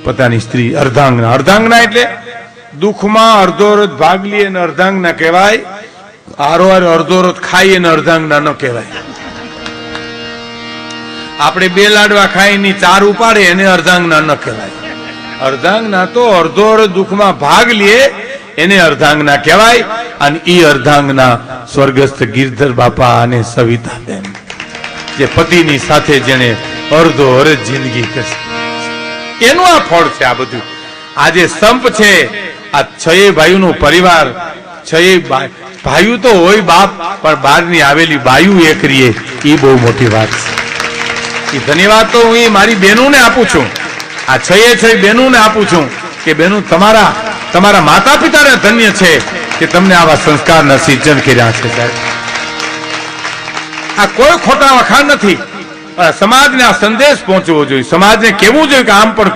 પોતાની સ્ત્રી અર્ધાંગના. અર્ધાંગના એટલે દુઃખમાં અર્ધોરથ ભાગ લે અને અર્ધાંગના કહેવાય. હારોહાર અર્ધોરથ ખાઈ અને અર્ધાંગના ન કહેવાય. આપણે બે લાડવા ખાઈને ચાર ઉપાડે એને અર્ધાંગના ન કહેવાય. અર્ધાંગના તો અર્ધોરથ દુઃખમાં ભાગ લે એને અર્ધાંગના કહેવાય. અને ઈ અર્ધાંગના સ્વર્ગસ્થ ગિરધર બાપા અને સવિતાબેન, જે પતિની સાથે જેને અર્ધો અરજ જિંદગી કરી, એનું આ ફળ છે. આ બધું આજે સંપ છે. આ છયે ભાઈઓનો પરિવાર, છયે ભાઈઓ તો હોય બાપ, પણ બહારની આવેલી બાયુ એક રીએ, એ બહુ મોટી વાત છે. એ ધન્યવાદ તો હું મારી બહેનોને આપું છું. આ છયે છ બહેનોને આપું છું કે બહેનો તમારા માતા પિતાને ધન્ય છે કે તમને આવા સંસ્કારના સિંચન કર્યા છે. સાહેબ, આ કોઈ ખોટા વખાણ નથી. સમાજને આ સંદેશ પહોંચવો જોઈએ. સમાજને કહેવું જોઈએ કે આમ પણ